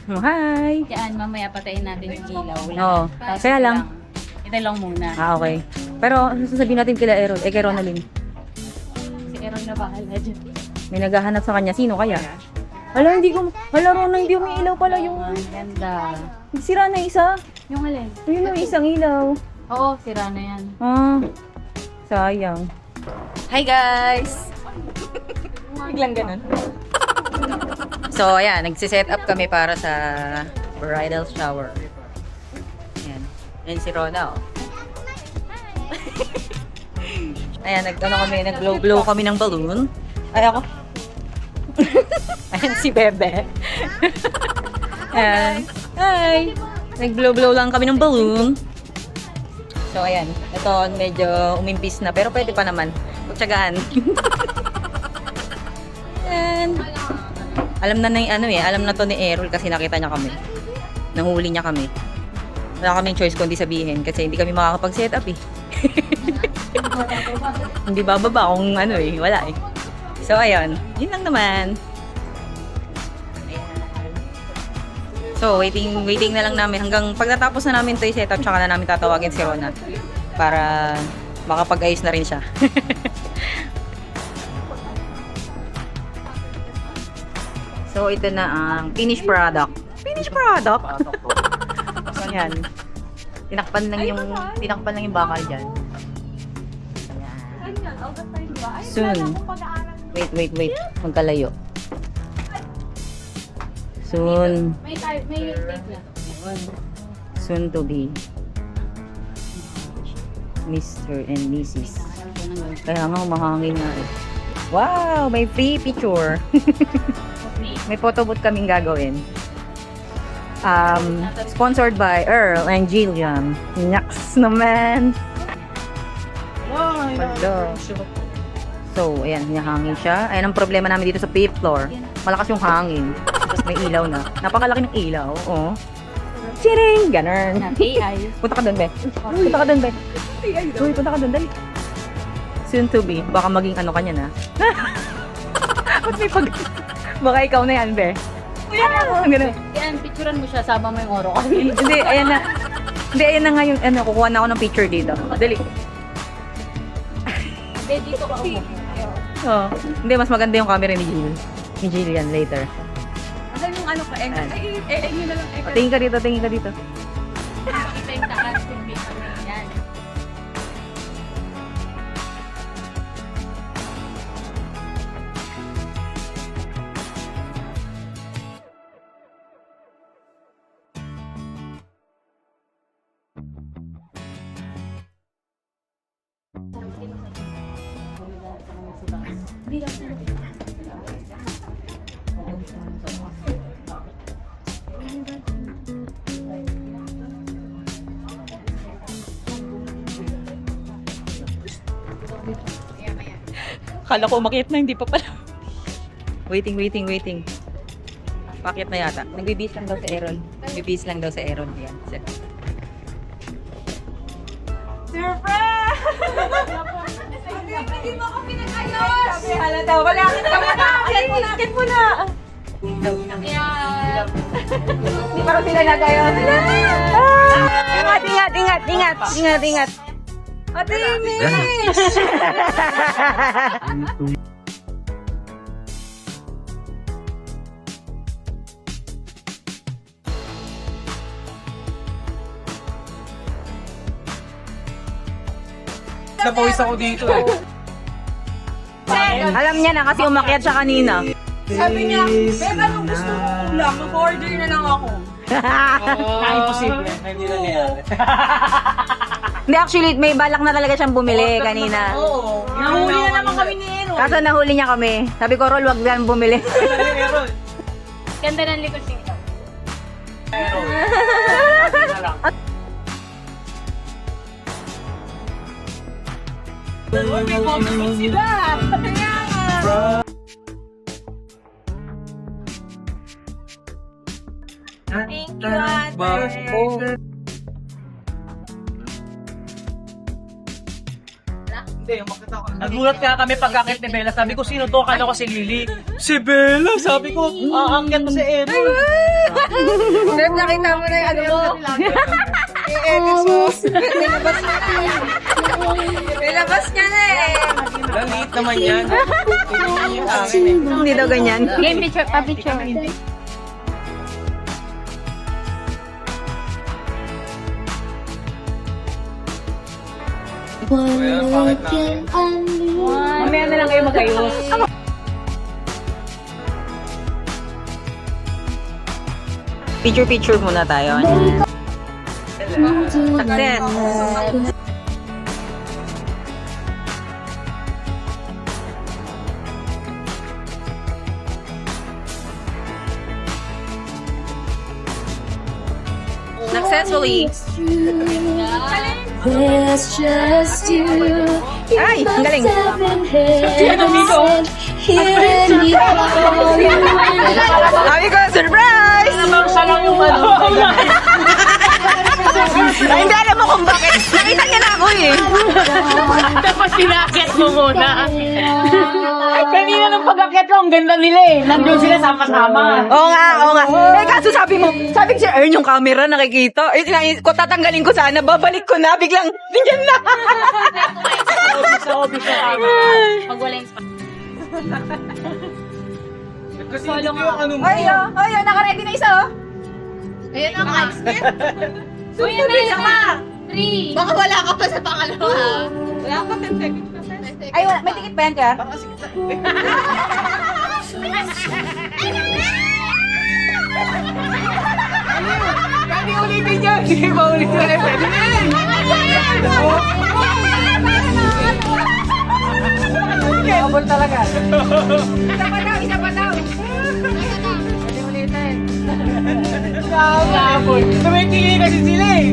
Hi! Yan, mamaya patayin natin yung ilaw. Oo. Tapos Kaya lang. Ito lang muna. Okay. Pero ano sasabihin natin kila Errol? Kay Ronaldin. Si Aaron na bahala dyan. May naghahanap sa kanya. Sino kaya? Hala, Ronald, hindi umiilaw pala yung... Ang ganda. Sira na isa. Yung alin? Ayun yung isang ilaw. Oo, sira na yan. Ah, sayang. Hi guys! Biglang ganun. So, ayan, nagsiset up kami para sa bridal shower. Ayan. Ayan si Rona, oh. Ayan, nag-blow kami ng balloon. Ay, ako. Ayan si Bebe. Ayan. Hi! Nag-blow lang kami ng balloon. So, ayan. Ito, medyo umimpis na. Pero pwede pa naman. Pagtsagaan. Ayan. Alam na yung ano eh. Alam na to ni Errol kasi nakita niya kami. Nahuli niya kami. Wala kaming choice kundi sabihin kasi hindi kami makakapag-set up eh. Hindi bababa kung ano eh. Wala eh. So, ayun. Yun lang naman. So, waiting na lang namin hanggang pag natapos na namin ito i-set up, tsaka na namin tatawagin si Rona para makapag-ayos na rin siya. So, ito na ang finished product. Finished product? So, yan. Tinakpan lang yung bakal dyan. Soon. Wait. Magkalayo. Soon. May tape na. Soon to be Mr. and Mrs. Kaya nga mahangin nga eh. Wow! May free picture. May photo booth kaming gagawin. Sponsored by Earl and Jillian. Nyaks naman. Hello. So, ayan, hinahangin siya. Ayan ang problema namin dito sa 5th floor. Malakas yung hangin. Tapos may ilaw na. Napakalaki ng ilaw. Oh. Chiring! Ganun. AI. Punta ka doon, Be. Punta ka doon, Be. Uy, punta ka doon, dali. Soon to be. Baka maging ano kanya na. Ba't may pag... Baka ikaw na yan, Be. Ganun. Yan, picturean mo siya, sama mo yung oro ko. Hindi, ayan na. Hindi, ayan na nga yung, ano, kukuha na ako ng picture dito. Dali. Hindi, dito ka umupo. Oh. Hindi, mas maganda yung camera ni Jill. Ni Jillian later. Asan yung ano ka? Ay, nyo na lang. O, tingin ka dito, tingin ka dito. Pakita yung taas yung picture na yan. Akala ko umakyat na, hindi pa pala. Waiting. Pakyat na yata. Nagbibis lang daw sa Aaron. Nagbibis lang daw sa Aaron. Yan. Surprise! Hindi mo ako pinag-ayos! Sabi halata. Wala ka na. Akit mo na. Hindi pa rin sila nag-ayos. Ingat. Ate Miss! Napawis ako dito eh. Alam niya na kasi umakyat siya kanina. Sabi niya, Bek, anong gusto mo ulam? Mag-order na lang ako. Imposible. Hindi na nangyari. Hindi, actually, may balak na talaga siyang bumili kanina. Oo. Nahuli na naman kami ni Aaron. Kaso nahuli niya kami. Sabi ko, Rol, wag yan bumili. Ganda ng likod niya. May comment sila. Thank you, ate. Hindi, umakit ako. Nagulat nga kami pagkakit ni Bella. Sabi ko, sino to? Akala ko si Lily. Si Bella! Sabi ko, aangkat na si Aaron. Beb, nakita mo na yung ano mo. I-edit mo. Nilabas niya na eh. Lalit naman yan. Tingnan yung akin eh. Hindi daw ganyan. Game picture, pa-picture. Well, bakit namin? Mamaya na lang kayo magayos. Picture muna tayo. Success. Successfully. It's just you. Ay, ang galing. Sabi ko, surprise! Ay, hindi alam mo kung bakit. Nakita niya na ako eh. Tapos sinakit mo muna. Ay, kanina nung pag-akit ko, ang ganda nila eh. Nandun sila sama-sama. Oo nga, oo nga. Eh, kaso sabi si Ern yung camera nakikita. Eh, kung tatanggalin ko sana, babalik ko na. Biglang, tingnan na. Pag wala yung Kasi hindi yung ano mo. Ay, naka-ready na isa oh. Ayan ang expert. Uy, yan na, isa pa. 3. Baka wala ka pa sa pangalawa. Wala ka 10 seconds pa. Ay, wala. May tikit pa yan, Cher? Pwede ulitin dyan. Sige ba ulitin ulit? Pwede na yan. Kabol talaga. Isa pa daw. Pwede ulitin. Kabol. Tumitingin kasi sila eh.